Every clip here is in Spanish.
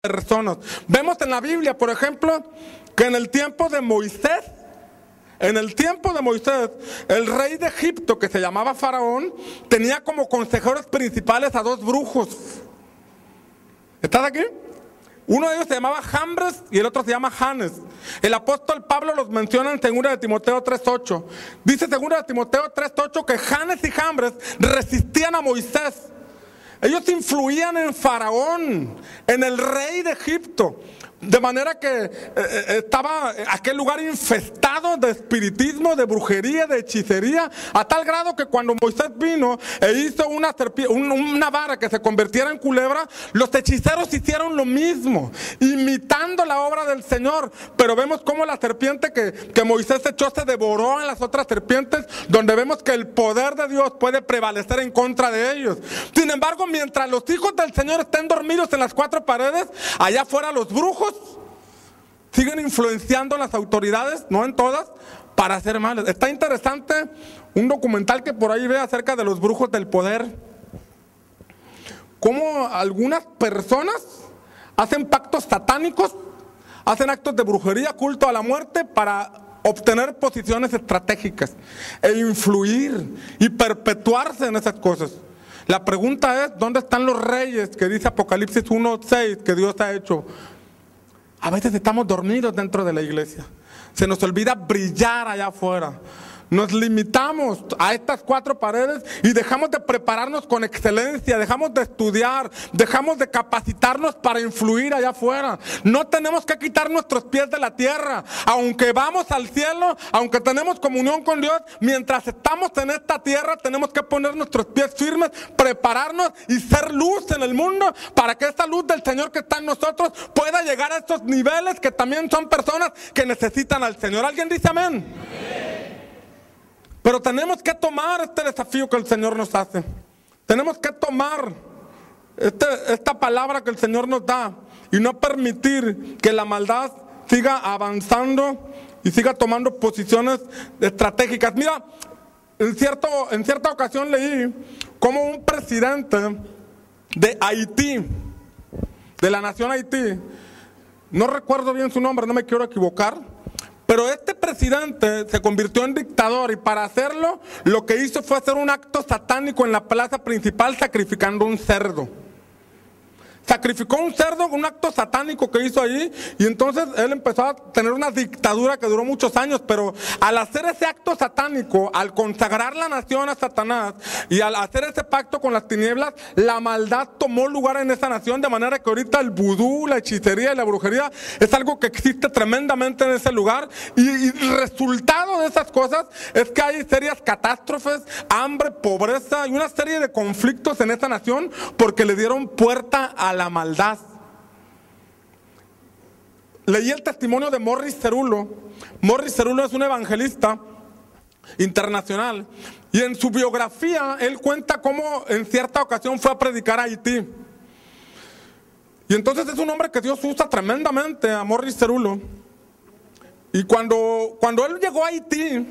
personas. Vemos en la Biblia, por ejemplo, que en el tiempo de Moisés, el rey de Egipto, que se llamaba Faraón, tenía como consejeros principales a dos brujos. ¿Estás aquí? Uno de ellos se llamaba Jambres y el otro se llama Janes. El apóstol Pablo los menciona en 2 de Timoteo 3:8. Dice 2 de Timoteo 3:8 que Janes y Jambres resistían a Moisés. Ellos influían en Faraón, en el rey de Egipto. De manera que estaba aquel lugar infestado de espiritismo, de brujería, de hechicería, a tal grado que cuando Moisés vino e hizo una vara que se convirtiera en culebra, los hechiceros hicieron lo mismo, imitando la obra del Señor. Pero vemos cómo la serpiente que Moisés echó se devoró a las otras serpientes, donde vemos que el poder de Dios puede prevalecer en contra de ellos. Sin embargo, mientras los hijos del Señor estén dormidos en las cuatro paredes, allá afuera los brujos siguen influenciando a las autoridades, no en todas, para hacer mal. Está interesante un documental que por ahí ve acerca de los brujos del poder. Cómo algunas personas hacen pactos satánicos, hacen actos de brujería, culto a la muerte para obtener posiciones estratégicas e influir y perpetuarse en esas cosas. La pregunta es, ¿dónde están los reyes que dice Apocalipsis 1:6 que Dios ha hecho? A veces estamos dormidos dentro de la iglesia. Se nos olvida brillar allá afuera. Nos limitamos a estas cuatro paredes y dejamos de prepararnos con excelencia, dejamos de estudiar, dejamos de capacitarnos para influir allá afuera. No tenemos que quitar nuestros pies de la tierra. Aunque vamos al cielo, aunque tenemos comunión con Dios, mientras estamos en esta tierra tenemos que poner nuestros pies firmes, prepararnos y ser luz en el mundo para que esta luz del Señor que está en nosotros pueda llegar a estos niveles que también son personas que necesitan al Señor. ¿Alguien dice amén? Pero tenemos que tomar este desafío que el Señor nos hace. Tenemos que tomar esta palabra que el Señor nos da y no permitir que la maldad siga avanzando y siga tomando posiciones estratégicas. Mira, en cierta ocasión leí cómo un presidente de Haití, de la nación Haití, no recuerdo bien su nombre, no me quiero equivocar, pero este presidente se convirtió en dictador y para hacerlo, lo que hizo fue hacer un acto satánico en la plaza principal sacrificando un cerdo. Sacrificó un cerdo, un acto satánico que hizo allí, y entonces él empezó a tener una dictadura que duró muchos años. Pero al hacer ese acto satánico, al consagrar la nación a Satanás y al hacer ese pacto con las tinieblas, la maldad tomó lugar en esa nación, de manera que ahorita el vudú, la hechicería y la brujería es algo que existe tremendamente en ese lugar, y el resultado de esas cosas es que hay serias catástrofes, hambre, pobreza y una serie de conflictos en esa nación porque le dieron puerta a la maldad. Leí el testimonio de Morris Cerullo. Morris Cerullo es un evangelista internacional y en su biografía él cuenta cómo en cierta ocasión fue a predicar a Haití. Y entonces es un hombre que Dios usa tremendamente, a Morris Cerullo. Y cuando él llegó a Haití,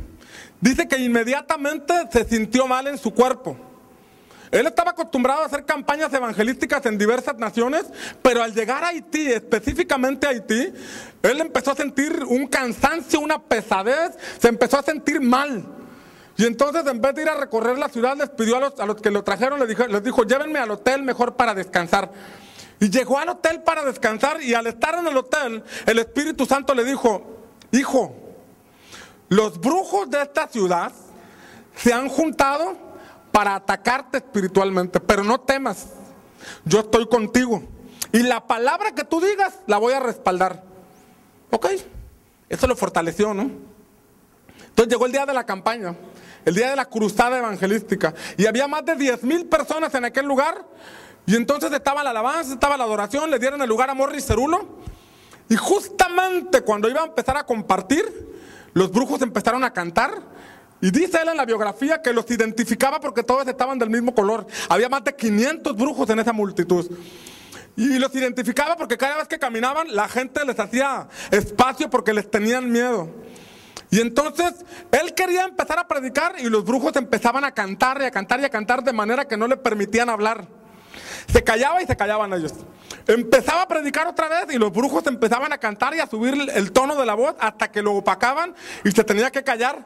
dice que inmediatamente se sintió mal en su cuerpo. Él estaba acostumbrado a hacer campañas evangelísticas en diversas naciones, pero al llegar a Haití, específicamente a Haití, él empezó a sentir un cansancio, una pesadez, se empezó a sentir mal. Y entonces, en vez de ir a recorrer la ciudad, les pidió a los que lo trajeron, les dijo, llévenme al hotel mejor para descansar. Y llegó al hotel para descansar, y al estar en el hotel, el Espíritu Santo le dijo, hijo, los brujos de esta ciudad se han juntado para atacarte espiritualmente, pero no temas, yo estoy contigo y la palabra que tú digas la voy a respaldar. Ok, eso lo fortaleció, ¿no? Entonces llegó el día de la campaña, el día de la cruzada evangelística, y había más de 10,000 personas en aquel lugar, y entonces estaba la alabanza, estaba la adoración, le dieron el lugar a Morris Cerullo, y justamente cuando iba a empezar a compartir, los brujos empezaron a cantar. Y dice él en la biografía que los identificaba porque todos estaban del mismo color. Había más de 500 brujos en esa multitud. Y los identificaba porque cada vez que caminaban la gente les hacía espacio porque les tenían miedo. Y entonces él quería empezar a predicar y los brujos empezaban a cantar y a cantar y a cantar de manera que no le permitían hablar. Se callaba y se callaban ellos. Empezaba a predicar otra vez y los brujos empezaban a cantar y a subir el tono de la voz hasta que lo opacaban y se tenía que callar.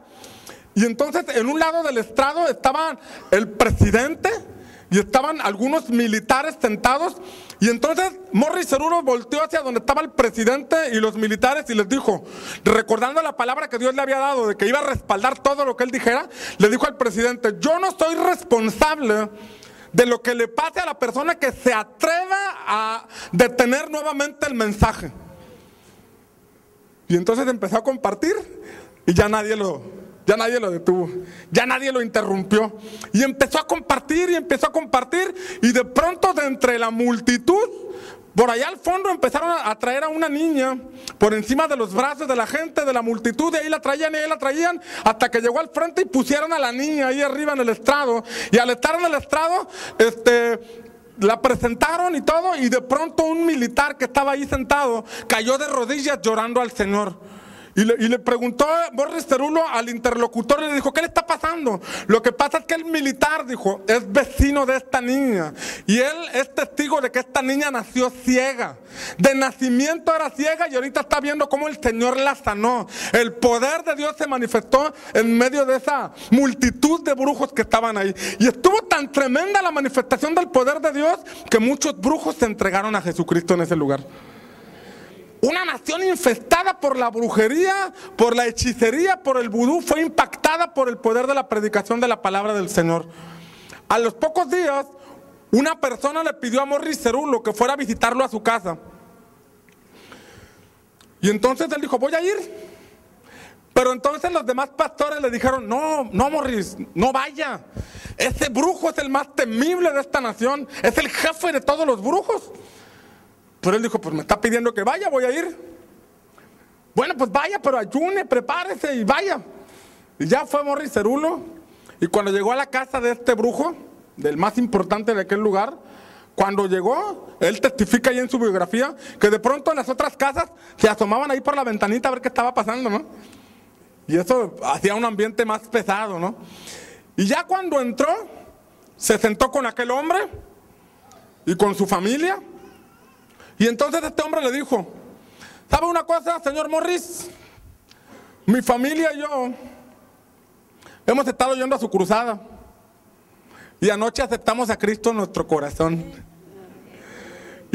Y entonces en un lado del estrado estaba el presidente y estaban algunos militares sentados. Y entonces Morris Cerullo volteó hacia donde estaba el presidente y los militares y les dijo, recordando la palabra que Dios le había dado de que iba a respaldar todo lo que él dijera, le dijo al presidente, yo no soy responsable de lo que le pase a la persona que se atreva a detener nuevamente el mensaje. Y entonces empezó a compartir y ya nadie lo detuvo, ya nadie lo interrumpió. Y empezó a compartir y de pronto de entre la multitud, por allá al fondo empezaron a traer a una niña por encima de los brazos de la gente, de la multitud, y ahí la traían, hasta que llegó al frente y pusieron a la niña ahí arriba en el estrado. Y al estar en el estrado, la presentaron y todo, y de pronto un militar que estaba ahí sentado cayó de rodillas llorando al Señor. Y le preguntó Morris Cerullo al interlocutor y le dijo, ¿qué le está pasando? Lo que pasa es que el militar, dijo, es vecino de esta niña. Y él es testigo de que esta niña nació ciega. De nacimiento era ciega y ahorita está viendo cómo el Señor la sanó. El poder de Dios se manifestó en medio de esa multitud de brujos que estaban ahí. Y estuvo tan tremenda la manifestación del poder de Dios que muchos brujos se entregaron a Jesucristo en ese lugar. Una nación infestada por la brujería, por la hechicería, por el vudú, fue impactada por el poder de la predicación de la palabra del Señor. A los pocos días, una persona le pidió a Morris Cerullo que fuera a visitarlo a su casa. Y entonces él dijo, voy a ir. Pero entonces los demás pastores le dijeron, no Morris, no vaya. Ese brujo es el más temible de esta nación, es el jefe de todos los brujos. Pero él dijo, pues me está pidiendo que vaya, voy a ir. Bueno, pues vaya, pero ayune, prepárese y vaya. Y ya fue Morris Cerullo. Y cuando llegó a la casa de este brujo, del más importante de aquel lugar, cuando llegó, él testifica ahí en su biografía, que de pronto en las otras casas se asomaban ahí por la ventanita a ver qué estaba pasando, ¿no? Y eso hacía un ambiente más pesado, ¿no? Y ya cuando entró, se sentó con aquel hombre y con su familia. Y entonces este hombre le dijo, ¿sabe una cosa, señor Morris? Mi familia y yo hemos estado yendo a su cruzada y anoche aceptamos a Cristo en nuestro corazón.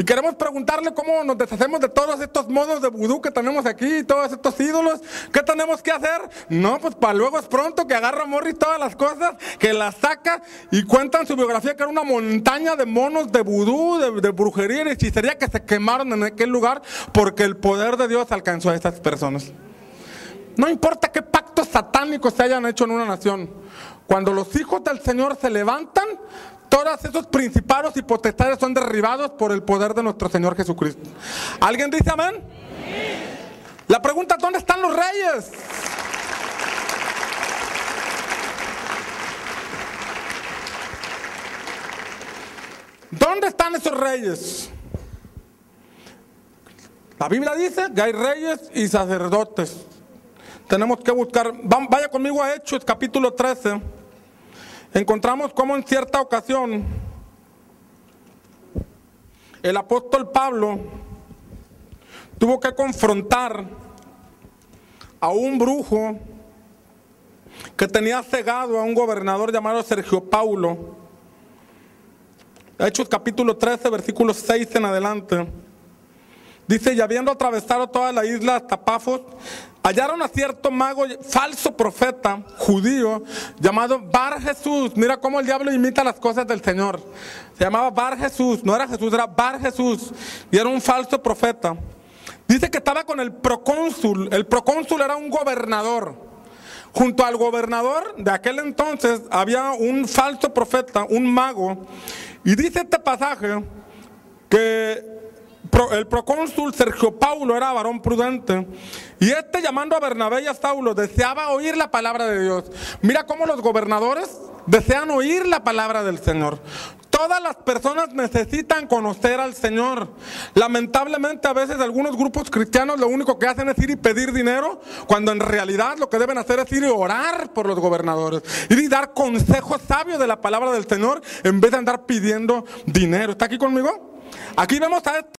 Y queremos preguntarle cómo nos deshacemos de todos estos modos de vudú que tenemos aquí, todos estos ídolos. ¿Qué tenemos que hacer? No, pues para luego es pronto que agarra a Morris todas las cosas, que las saca y cuenta en su biografía que era una montaña de monos de vudú, de brujería y de hechicería que se quemaron en aquel lugar porque el poder de Dios alcanzó a esas personas. No importa qué pactos satánicos se hayan hecho en una nación, cuando los hijos del Señor se levantan, todos esos principados y potestades son derribados por el poder de nuestro Señor Jesucristo. ¿Alguien dice amén? La pregunta es, ¿dónde están los reyes? ¿Dónde están esos reyes? La Biblia dice que hay reyes y sacerdotes. Tenemos que buscar, vaya conmigo a Hechos capítulo 13. Encontramos cómo en cierta ocasión el apóstol Pablo tuvo que confrontar a un brujo que tenía cegado a un gobernador llamado Sergio Paulo. Hechos capítulo 13, versículos 6 en adelante. Dice, y habiendo atravesado toda la isla hasta Pafos, hallaron a cierto mago, falso profeta, judío, llamado Bar Jesús. Mira cómo el diablo imita las cosas del Señor. Se llamaba Bar Jesús, no era Jesús, era Bar Jesús. Y era un falso profeta. Dice que estaba con el procónsul. El procónsul era un gobernador. Junto al gobernador de aquel entonces había un falso profeta, un mago. Y dice este pasaje que el procónsul Sergio Paulo era varón prudente, y llamando a Bernabé y a Saulo deseaba oír la palabra de Dios. Mira cómo los gobernadores desean oír la palabra del Señor. todas las personas necesitan conocer al Señor. Lamentablemente a veces algunos grupos cristianos lo único que hacen es ir y pedir dinero, cuando en realidad lo que deben hacer es ir y orar por los gobernadores, ir y dar consejos sabios de la palabra del Señor en vez de andar pidiendo dinero. ¿Está aquí conmigo? Aquí vemos a